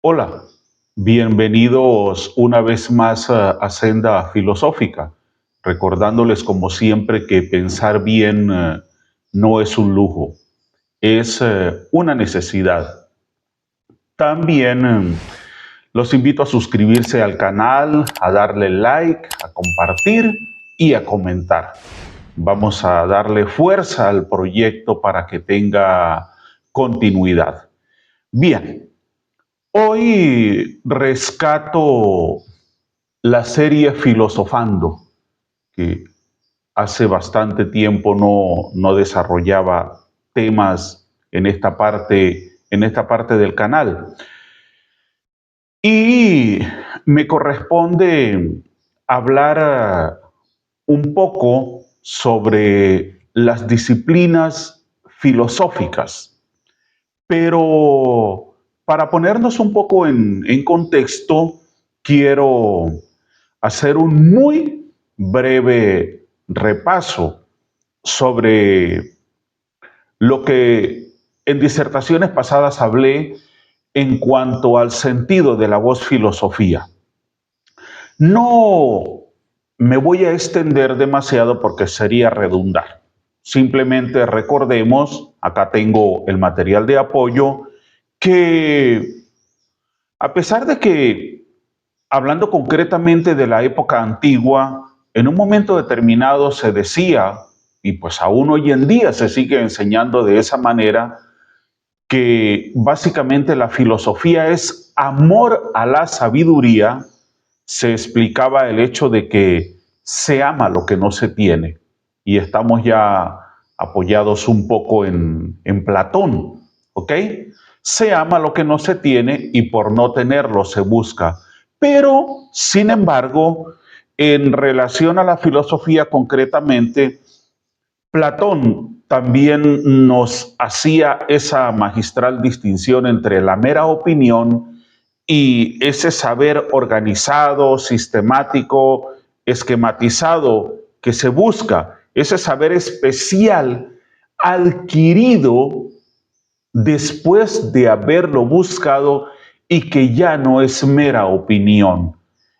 Hola, bienvenidos una vez más a Senda Filosófica, recordándoles como siempre que pensar bien no es un lujo, es una necesidad. También los invito a suscribirse al canal, a darle like, a compartir y a comentar. Vamos a darle fuerza al proyecto para que tenga continuidad. Bien, hoy rescato la serie Filosofando, que hace bastante tiempo no desarrollaba temas en esta parte del canal. Y me corresponde hablar un poco sobre las disciplinas filosóficas. Pero para ponernos un poco en contexto, quiero hacer un muy breve repaso sobre lo que en disertaciones pasadas hablé en cuanto al sentido de la voz filosofía. No me voy a extender demasiado porque sería redundar. Simplemente recordemos, acá tengo el material de apoyo, que a pesar de que, hablando concretamente de la época antigua, en un momento determinado se decía, y pues aún hoy en día se sigue enseñando de esa manera, que básicamente la filosofía es amor a la sabiduría. Se explicaba el hecho de que se ama lo que no se tiene. Y estamos ya apoyados un poco en Platón, ¿ok? Se ama lo que no se tiene y por no tenerlo se busca. Pero, sin embargo, en relación a la filosofía concretamente, Platón también nos hacía esa magistral distinción entre la mera opinión y ese saber organizado, sistemático, esquematizado que se busca, ese saber especial adquirido después de haberlo buscado y que ya no es mera opinión.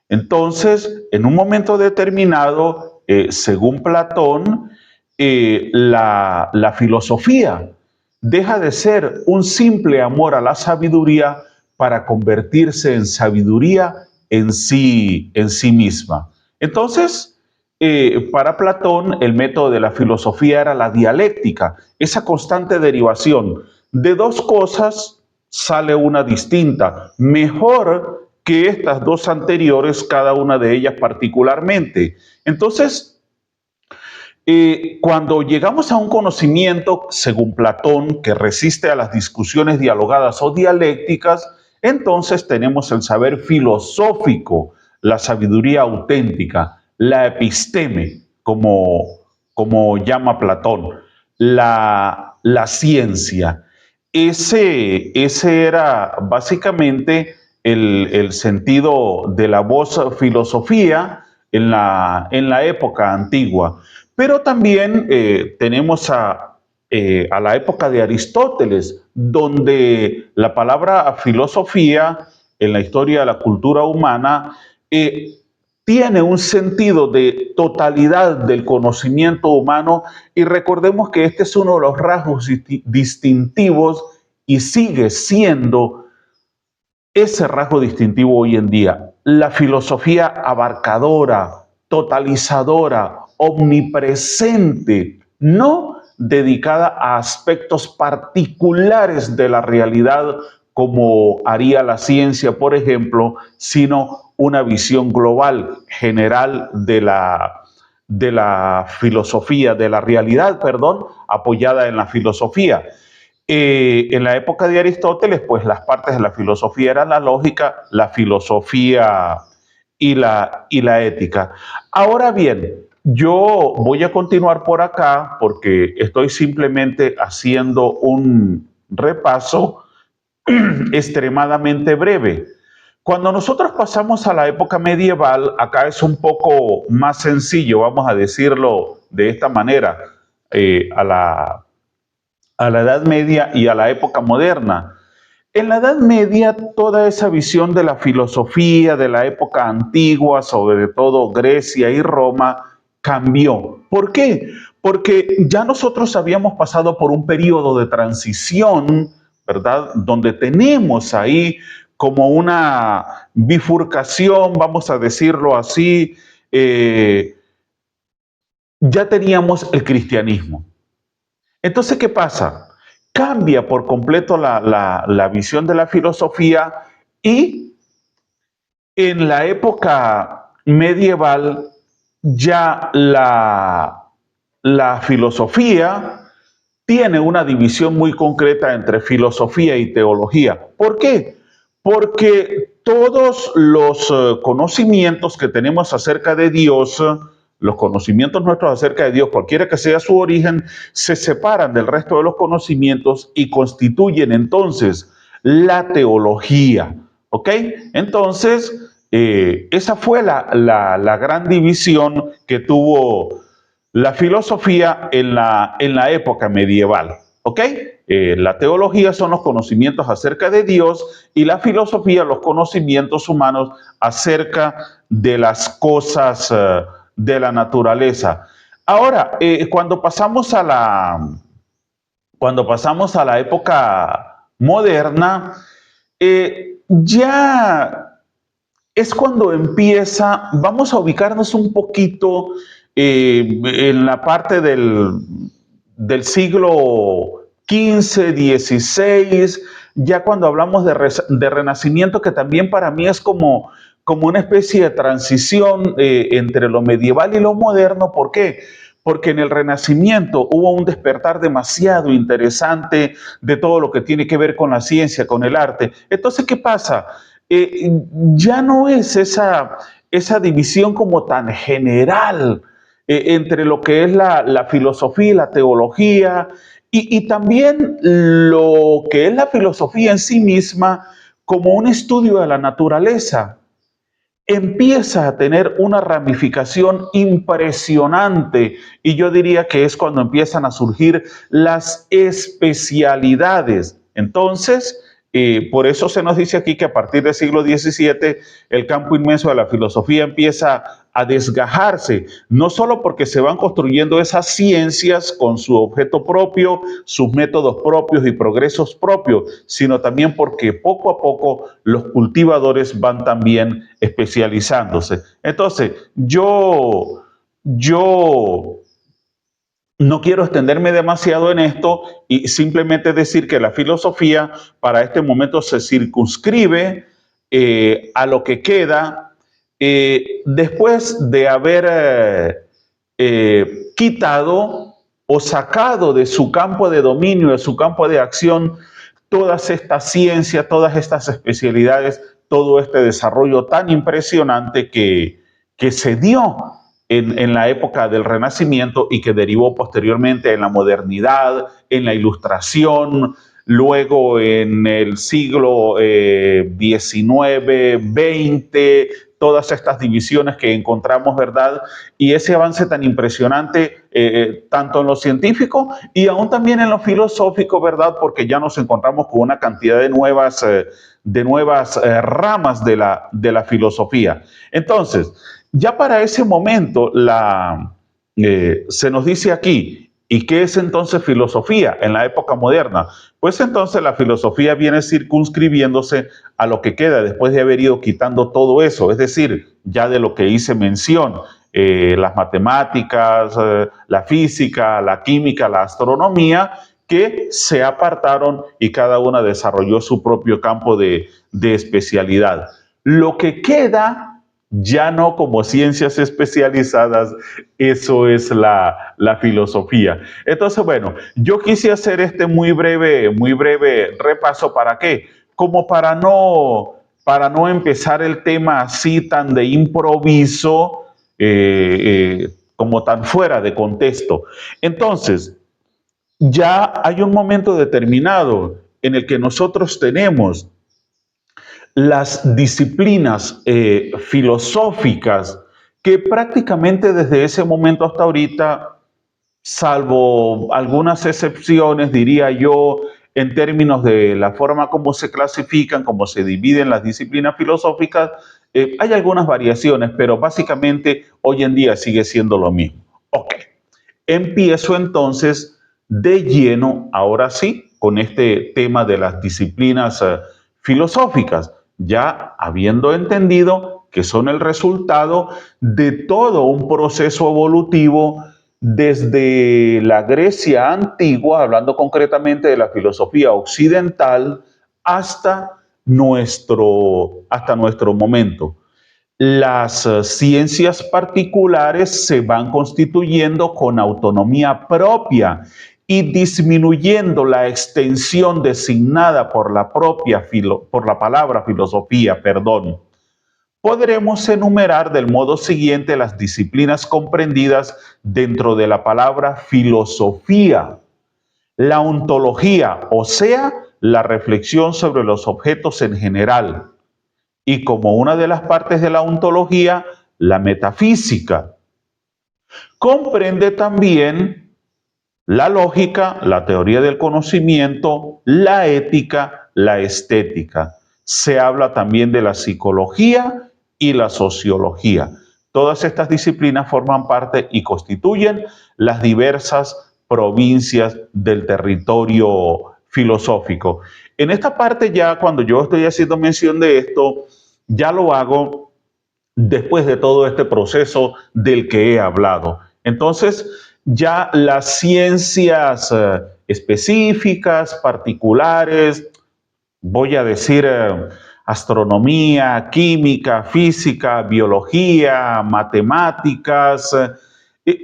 Entonces, en un momento determinado, según Platón, la filosofía deja de ser un simple amor a la sabiduría para convertirse en sabiduría en sí misma. Entonces, para Platón, el método de la filosofía era la dialéctica, esa constante derivación. De dos cosas sale una distinta, mejor que estas dos anteriores, cada una de ellas particularmente. Entonces, cuando llegamos a un conocimiento, según Platón, que resiste a las discusiones dialogadas o dialécticas, entonces tenemos el saber filosófico, la sabiduría auténtica, la episteme, como llama Platón, la ciencia. Ese era básicamente el sentido de la voz filosofía en la época antigua. Pero también tenemos a la época de Aristóteles, donde la palabra filosofía en la historia de la cultura humana tiene un sentido de totalidad del conocimiento humano, y recordemos que este es uno de los rasgos distintivos y sigue siendo ese rasgo distintivo hoy en día. La filosofía abarcadora, totalizadora, omnipresente, no dedicada a aspectos particulares de la realidad como haría la ciencia, por ejemplo, sino una visión global, general de la filosofía, de la realidad, perdón, apoyada en la filosofía. En la época de Aristóteles, pues las partes de la filosofía eran la lógica, la filosofía y la ética. Ahora bien, yo voy a continuar por acá porque estoy simplemente haciendo un repaso extremadamente breve. Cuando nosotros pasamos a la época medieval, acá es un poco más sencillo, vamos a decirlo de esta manera, a la Edad Media y a la época moderna. En la Edad Media, toda esa visión de la filosofía de la época antigua, sobre todo Grecia y Roma, cambió. ¿Por qué? Porque ya nosotros habíamos pasado por un periodo de transición, ¿verdad? Donde tenemos ahí como una bifurcación, vamos a decirlo así, ya teníamos el cristianismo. Entonces, ¿qué pasa? Cambia por completo la visión de la filosofía y en la época medieval ya la filosofía tiene una división muy concreta entre filosofía y teología. ¿Por qué? Porque todos los conocimientos que tenemos acerca de Dios, los conocimientos nuestros acerca de Dios, cualquiera que sea su origen, se separan del resto de los conocimientos y constituyen entonces la teología. ¿Ok? Entonces, esa fue la gran división que tuvo la filosofía en la época medieval. ¿Ok? La teología son los conocimientos acerca de Dios y la filosofía los conocimientos humanos acerca de las cosas de la naturaleza. Ahora, cuando pasamos a la época moderna, ya es cuando empieza, vamos a ubicarnos un poquito en la parte del siglo XV, XVI, ya cuando hablamos de renacimiento, que también para mí es como una especie de transición entre lo medieval y lo moderno. ¿Por qué? Porque en el Renacimiento hubo un despertar demasiado interesante de todo lo que tiene que ver con la ciencia, con el arte. Entonces, ¿qué pasa? Ya no es esa división como tan general entre lo que es la filosofía y la teología, y también lo que es la filosofía en sí misma como un estudio de la naturaleza empieza a tener una ramificación impresionante, y yo diría que es cuando empiezan a surgir las especialidades. Entonces, por eso se nos dice aquí que a partir del siglo XVII el campo inmenso de la filosofía empieza a desgajarse, no solo porque se van construyendo esas ciencias con su objeto propio, sus métodos propios y progresos propios, sino también porque poco a poco los cultivadores van también especializándose. Entonces, yo no quiero extenderme demasiado en esto y simplemente decir que la filosofía para este momento se circunscribe a lo que queda después de haber quitado o sacado de su campo de dominio, de su campo de acción, todas estas ciencias, todas estas especialidades, todo este desarrollo tan impresionante que se dio en la época del Renacimiento y que derivó posteriormente en la modernidad, en la Ilustración, luego en el siglo XIX, XX, todas estas divisiones que encontramos, ¿verdad? Y ese avance tan impresionante, tanto en lo científico y aún también en lo filosófico, ¿verdad? Porque ya nos encontramos con una cantidad de nuevas ramas de la filosofía. Entonces, ya para ese momento se nos dice aquí, ¿y qué es entonces filosofía en la época moderna? Pues entonces la filosofía viene circunscribiéndose a lo que queda después de haber ido quitando todo eso, es decir, ya de lo que hice mención, las matemáticas, la física, la química, la astronomía, que se apartaron y cada una desarrolló su propio campo de especialidad. Lo que queda ya no como ciencias especializadas, eso es la filosofía. Entonces, bueno, yo quise hacer este muy breve repaso. ¿Para qué? Como para no empezar el tema así tan de improviso, como tan fuera de contexto. Entonces, ya hay un momento determinado en el que nosotros tenemos las disciplinas filosóficas que prácticamente desde ese momento hasta ahorita, salvo algunas excepciones, diría yo, en términos de la forma como se clasifican, cómo se dividen las disciplinas filosóficas, hay algunas variaciones, pero básicamente hoy en día sigue siendo lo mismo. Ok, empiezo entonces de lleno, ahora sí, con este tema de las disciplinas filosóficas, ya habiendo entendido que son el resultado de todo un proceso evolutivo desde la Grecia antigua, hablando concretamente de la filosofía occidental, hasta nuestro momento. Las ciencias particulares se van constituyendo con autonomía propia y disminuyendo la extensión designada por por la palabra filosofía, perdón. Podremos enumerar del modo siguiente las disciplinas comprendidas dentro de la palabra filosofía. La ontología, o sea, la reflexión sobre los objetos en general. Y como una de las partes de la ontología, la metafísica. Comprende también la lógica, la teoría del conocimiento, la ética, la estética. Se habla también de la psicología y la sociología. Todas estas disciplinas forman parte y constituyen las diversas provincias del territorio filosófico. En esta parte ya, cuando yo estoy haciendo mención de esto, ya lo hago después de todo este proceso del que he hablado. Entonces, ya las ciencias específicas, particulares, voy a decir astronomía, química, física, biología, matemáticas,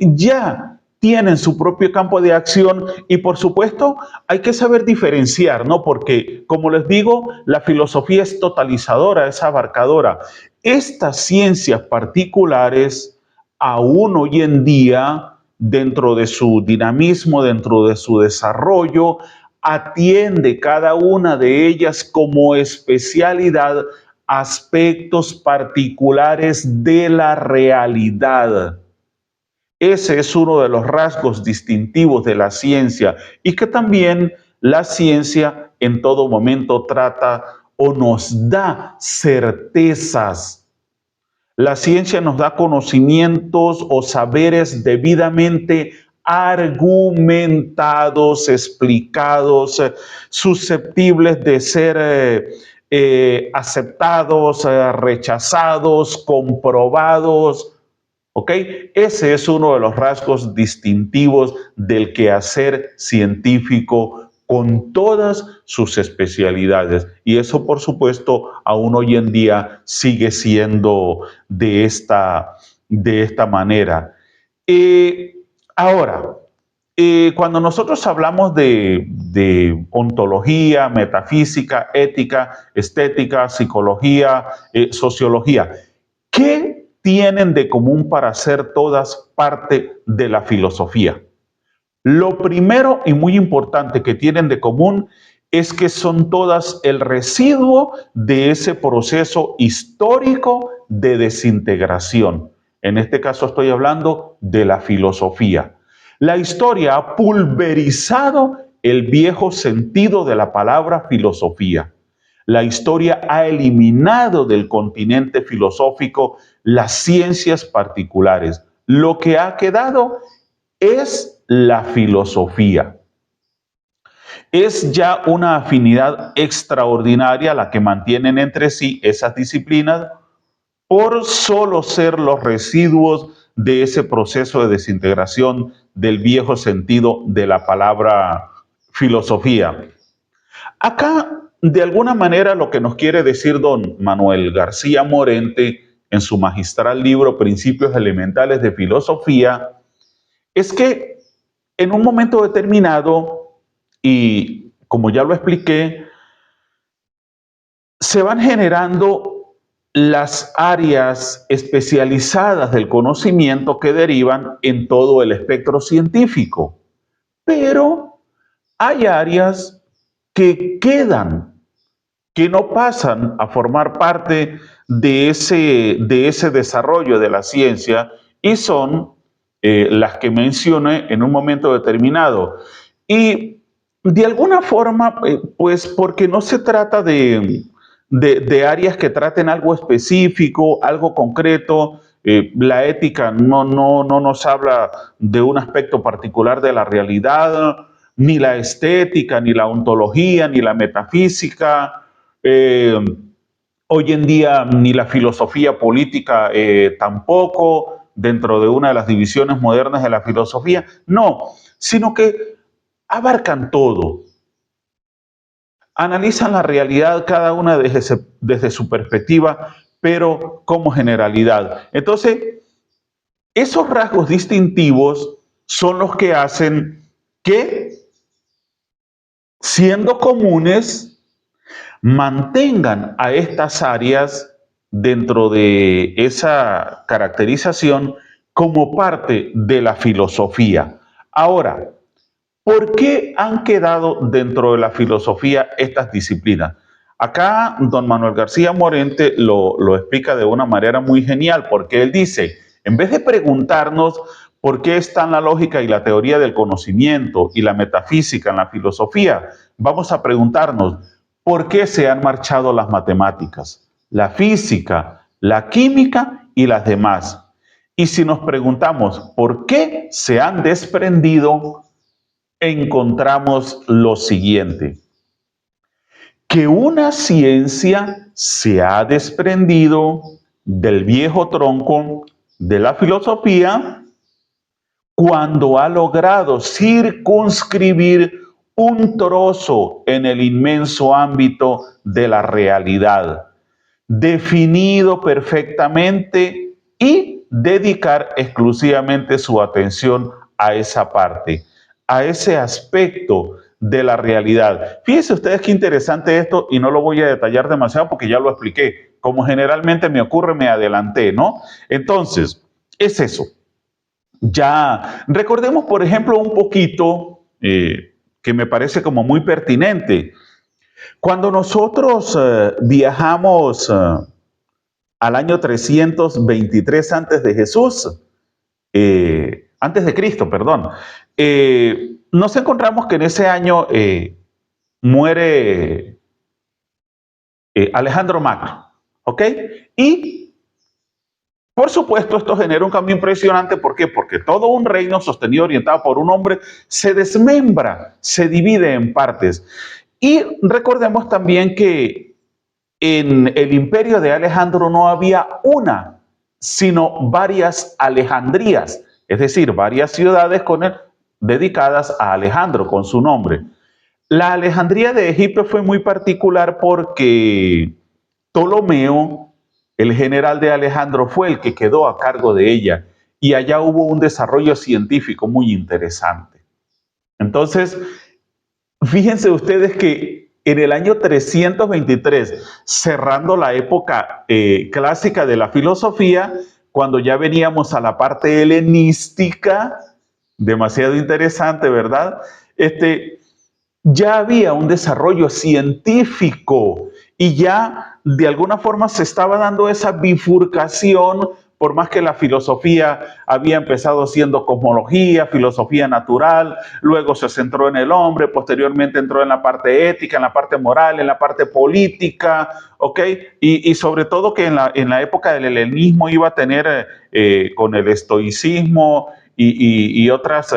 ya tienen su propio campo de acción y por supuesto hay que saber diferenciar, ¿no? Porque, como les digo, la filosofía es totalizadora, es abarcadora. Estas ciencias particulares, aún hoy en día, dentro de su dinamismo, dentro de su desarrollo, atiende cada una de ellas como especialidad aspectos particulares de la realidad. Ese es uno de los rasgos distintivos de la ciencia y que también la ciencia en todo momento trata o nos da certezas. La ciencia nos da conocimientos o saberes debidamente argumentados, explicados, susceptibles de ser aceptados, rechazados, comprobados. ¿Ok? Ese es uno de los rasgos distintivos del quehacer científico con todas sus especialidades. Y eso, por supuesto, aún hoy en día sigue siendo de esta manera. Ahora, cuando nosotros hablamos de ontología, metafísica, ética, estética, psicología, sociología, ¿qué tienen de común para ser todas parte de la filosofía? Lo primero y muy importante que tienen de común es que son todas el residuo de ese proceso histórico de desintegración. En este caso estoy hablando de la filosofía. La historia ha pulverizado el viejo sentido de la palabra filosofía. La historia ha eliminado del continente filosófico las ciencias particulares. Lo que ha quedado es la filosofía. Es ya una afinidad extraordinaria la que mantienen entre sí esas disciplinas por solo ser los residuos de ese proceso de desintegración del viejo sentido de la palabra filosofía. Acá, de alguna manera, lo que nos quiere decir don Manuel García Morente en su magistral libro Principios Elementales de Filosofía es que en un momento determinado, y como ya lo expliqué, se van generando las áreas especializadas del conocimiento que derivan en todo el espectro científico. Pero hay áreas que quedan, que no pasan a formar parte de ese desarrollo de la ciencia y son las que mencioné en un momento determinado. Y De alguna forma, pues porque no se trata de áreas que traten algo específico, algo concreto. La ética no nos habla de un aspecto particular de la realidad, ni la estética, ni la ontología, ni la metafísica. Eh, Hoy en día ni la filosofía política tampoco, dentro de una de las divisiones modernas de la filosofía. No, sino que abarcan todo, analizan la realidad cada una desde su perspectiva, pero como generalidad. Entonces, esos rasgos distintivos son los que hacen que, siendo comunes, mantengan a estas áreas dentro de esa caracterización como parte de la filosofía. Ahora, ¿por qué han quedado dentro de la filosofía estas disciplinas? Acá don Manuel García Morente lo explica de una manera muy genial, porque él dice, en vez de preguntarnos por qué están la lógica y la teoría del conocimiento y la metafísica en la filosofía, vamos a preguntarnos por qué se han marchado las matemáticas, la física, la química y las demás. Y si nos preguntamos por qué se han desprendido, encontramos lo siguiente, que una ciencia se ha desprendido del viejo tronco de la filosofía cuando ha logrado circunscribir un trozo en el inmenso ámbito de la realidad, definido perfectamente y dedicar exclusivamente su atención a esa parte, a ese aspecto de la realidad. Fíjense ustedes qué interesante esto y no lo voy a detallar demasiado porque ya lo expliqué. Como generalmente me ocurre, me adelanté, ¿no? Entonces, es eso. Ya recordemos, por ejemplo, un poquito que me parece como muy pertinente. Cuando nosotros viajamos al año 323 antes de Jesús, antes de Cristo, perdón, nos encontramos que en ese año muere Alejandro Magno, ¿ok? Y por supuesto esto genera un cambio impresionante, ¿por qué? Porque todo un reino sostenido, orientado por un hombre, se desmembra, se divide en partes. Y recordemos también que en el imperio de Alejandro no había una, sino varias Alejandrías, es decir, varias ciudades dedicadas a Alejandro con su nombre. La Alejandría de Egipto fue muy particular porque Ptolomeo, el general de Alejandro, fue el que quedó a cargo de ella y allá hubo un desarrollo científico muy interesante. Entonces, fíjense ustedes que en el año 323, cerrando la época clásica de la filosofía, cuando ya veníamos a la parte helenística, demasiado interesante, ¿verdad? Ya había un desarrollo científico y ya de alguna forma se estaba dando esa bifurcación, por más que la filosofía había empezado siendo cosmología, filosofía natural, luego se centró en el hombre, posteriormente entró en la parte ética, en la parte moral, en la parte política, ¿ok? Y sobre todo que en la época del helenismo iba a tener con el estoicismo y otras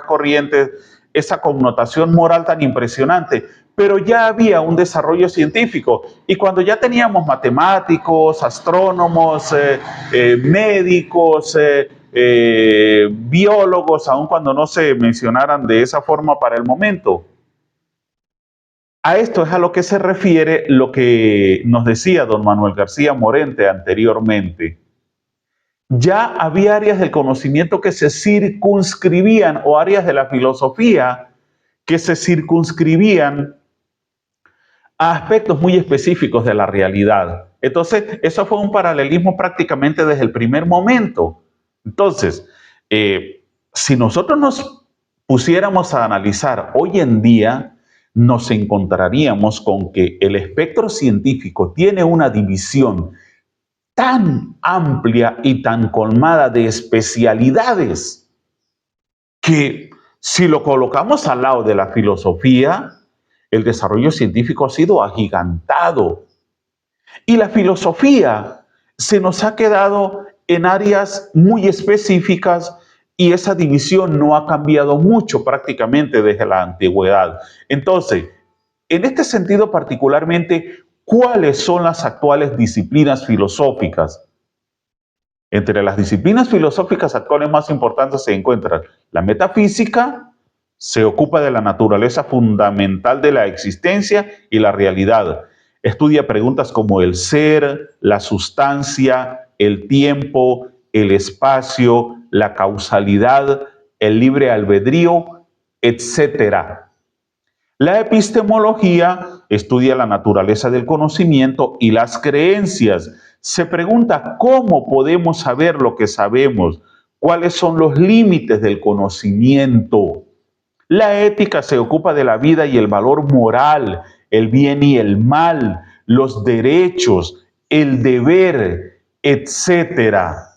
corrientes esa connotación moral tan impresionante, pero ya había un desarrollo científico y cuando ya teníamos matemáticos, astrónomos, médicos, biólogos, aun cuando no se mencionaran de esa forma para el momento. A esto es a lo que se refiere lo que nos decía don Manuel García Morente anteriormente. Ya había áreas del conocimiento que se circunscribían o áreas de la filosofía que se circunscribían a aspectos muy específicos de la realidad. Entonces, eso fue un paralelismo prácticamente desde el primer momento. Entonces, si nosotros nos pusiéramos a analizar hoy en día, nos encontraríamos con que el espectro científico tiene una división tan amplia y tan colmada de especialidades que Si lo colocamos al lado de la filosofía, el desarrollo científico ha sido agigantado. Y la filosofía se nos ha quedado en áreas muy específicas y esa división no ha cambiado mucho prácticamente desde la antigüedad. Entonces, en este sentido particularmente, ¿cuáles son las actuales disciplinas filosóficas? Entre las disciplinas filosóficas actuales más importantes se encuentran la metafísica, se ocupa de la naturaleza fundamental de la existencia y la realidad. Estudia preguntas como el ser, la sustancia, el tiempo, el espacio, la causalidad, el libre albedrío, etcétera. La epistemología estudia la naturaleza del conocimiento y las creencias. Se pregunta cómo podemos saber lo que sabemos, cuáles son los límites del conocimiento. La ética se ocupa de la vida y el valor moral, el bien y el mal, los derechos, el deber, etcétera.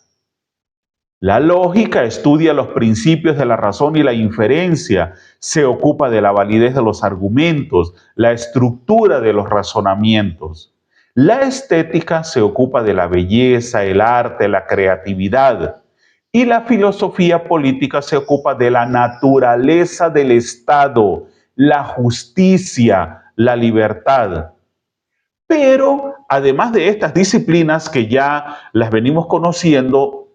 La lógica estudia los principios de la razón y la inferencia, se ocupa de la validez de los argumentos, la estructura de los razonamientos. La estética se ocupa de la belleza, el arte, la creatividad. Y la filosofía política se ocupa de la naturaleza del Estado, la justicia, la libertad. Pero además de estas disciplinas que ya las venimos conociendo,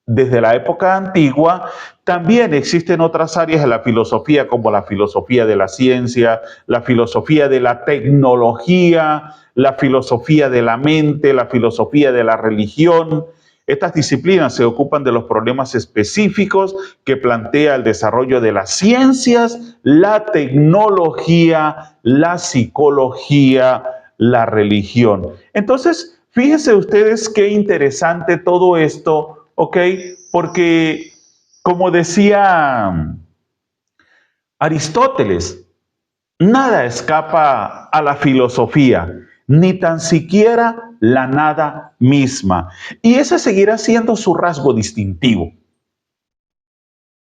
desde la época antigua, también existen otras áreas de la filosofía, como la filosofía de la ciencia, la filosofía de la tecnología, la filosofía de la mente, la filosofía de la religión. Estas disciplinas se ocupan de los problemas específicos que plantea el desarrollo de las ciencias, la tecnología, la psicología, la religión. Entonces, fíjense ustedes qué interesante todo esto. ¿Ok? Porque, como decía Aristóteles, nada escapa a la filosofía, ni tan siquiera la nada misma. Y ese seguirá siendo su rasgo distintivo,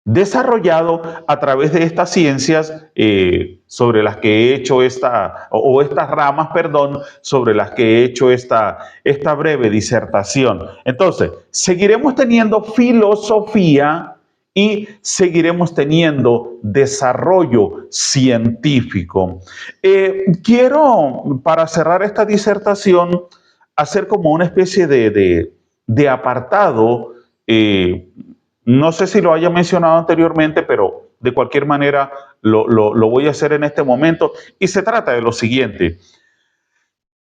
desarrollado a través de estas ciencias sobre las que he hecho estas ramas, perdón, sobre las que he hecho esta breve disertación. Entonces, seguiremos teniendo filosofía y seguiremos teniendo desarrollo científico. Quiero, para cerrar esta disertación, hacer como una especie de apartado. No sé si lo haya mencionado anteriormente, pero de cualquier manera lo voy a hacer en este momento. Y se trata de lo siguiente.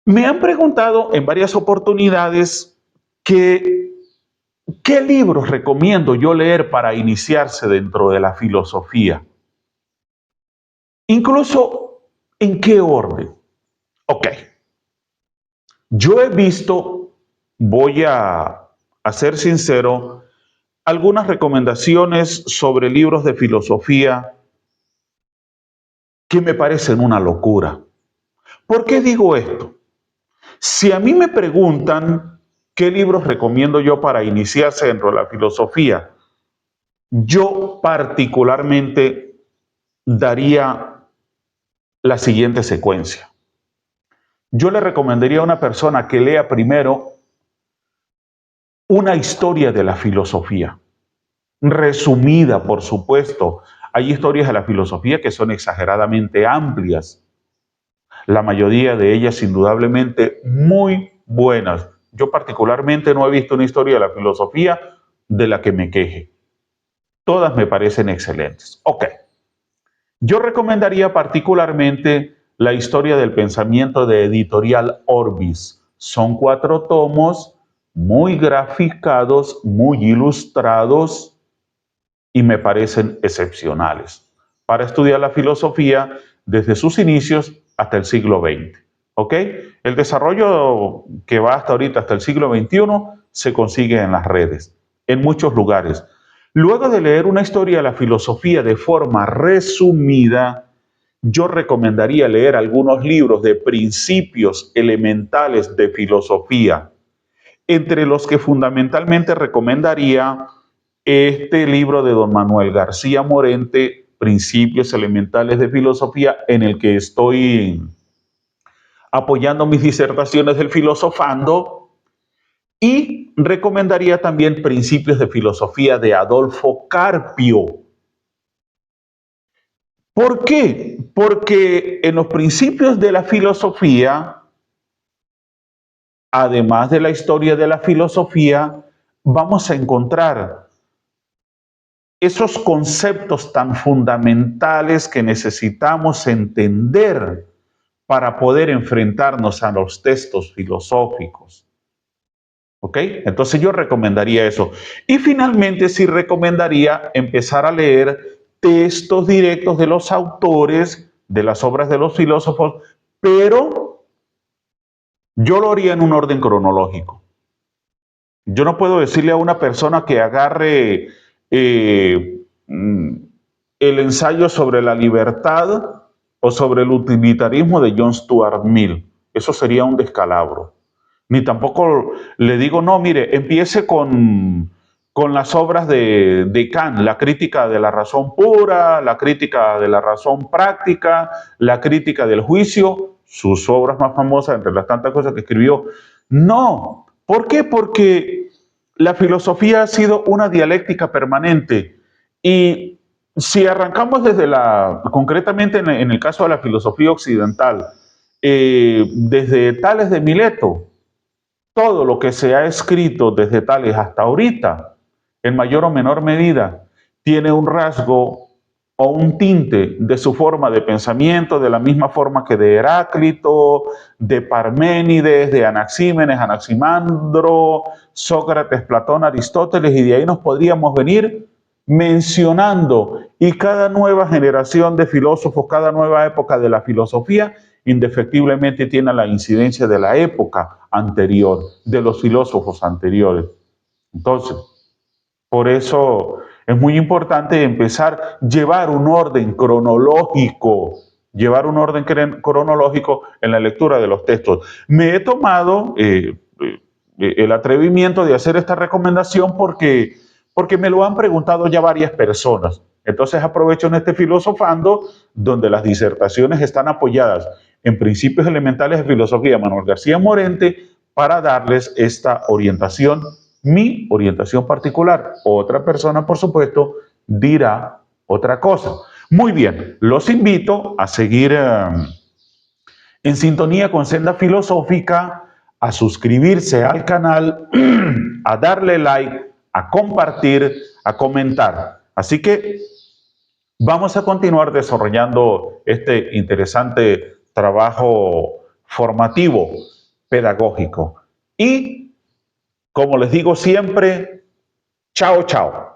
Me han preguntado en varias oportunidades qué libros recomiendo yo leer para iniciarse dentro de la filosofía. Incluso, ¿en qué orden? Ok. Yo he visto, voy a ser sincero, algunas recomendaciones sobre libros de filosofía que me parecen una locura. ¿Por qué digo esto? Si a mí me preguntan qué libros recomiendo yo para iniciarse dentro de la filosofía, yo particularmente daría la siguiente secuencia. Yo le recomendaría a una persona que lea primero una historia de la filosofía, resumida, por supuesto. Hay historias de la filosofía que son exageradamente amplias. La mayoría de ellas indudablemente muy buenas. Yo particularmente no he visto una historia de la filosofía de la que me queje. Todas me parecen excelentes. Ok. Yo recomendaría particularmente la historia del pensamiento de Editorial Orbis. Son 4 tomos muy graficados, muy ilustrados y me parecen excepcionales para estudiar la filosofía desde sus inicios hasta el siglo XX. ¿Ok? El desarrollo que va hasta ahorita, hasta el siglo XXI, se consigue en las redes, en muchos lugares. Luego de leer una historia de la filosofía de forma resumida, yo recomendaría leer algunos libros de principios elementales de filosofía, entre los que fundamentalmente recomendaría este libro de don Manuel García Morente, Principios Elementales de Filosofía, en el que estoy apoyando mis disertaciones del filosofando, y recomendaría también Principios de Filosofía de Adolfo Carpio. ¿Por qué? Porque en los principios de la filosofía, además de la historia de la filosofía, vamos a encontrar esos conceptos tan fundamentales que necesitamos entender para poder enfrentarnos a los textos filosóficos. ¿Ok? Entonces yo recomendaría eso. Y finalmente sí recomendaría empezar a leer textos directos de los autores, de las obras de los filósofos, pero yo lo haría en un orden cronológico. Yo no puedo decirle a una persona que agarre eh, el ensayo sobre la libertad o sobre el utilitarismo de John Stuart Mill. Eso sería un descalabro. Ni tampoco le digo, no, mire, empiece con las obras de Kant, la crítica de la razón pura, la crítica de la razón práctica, la crítica del juicio, sus obras más famosas, entre las tantas cosas que escribió. No. ¿Por qué? Porque la filosofía ha sido una dialéctica permanente. Y si arrancamos concretamente en el caso de la filosofía occidental, desde Tales de Mileto, todo lo que se ha escrito desde Tales hasta ahorita, en mayor o menor medida, tiene un rasgo o un tinte de su forma de pensamiento, de la misma forma que de Heráclito, de Parménides, de Anaxímenes, Anaximandro, Sócrates, Platón, Aristóteles, y de ahí nos podríamos venir mencionando. Y cada nueva generación de filósofos, cada nueva época de la filosofía, indefectiblemente tiene la incidencia de la época anterior, de los filósofos anteriores. Entonces, por eso es muy importante empezar a llevar un orden cronológico, en la lectura de los textos. Me he tomado el atrevimiento de hacer esta recomendación porque me lo han preguntado ya varias personas. Entonces aprovecho en este filosofando, donde las disertaciones están apoyadas en Principios Elementales de Filosofía, Manuel García Morente, para darles esta orientación, mi orientación particular. Otra persona, por supuesto, dirá otra cosa. Muy bien, los invito a seguir en sintonía con Senda Filosófica, a suscribirse al canal, a darle like, a compartir, a comentar. Así que vamos a continuar desarrollando este interesante trabajo formativo, pedagógico. Y, como les digo siempre, chao, chao.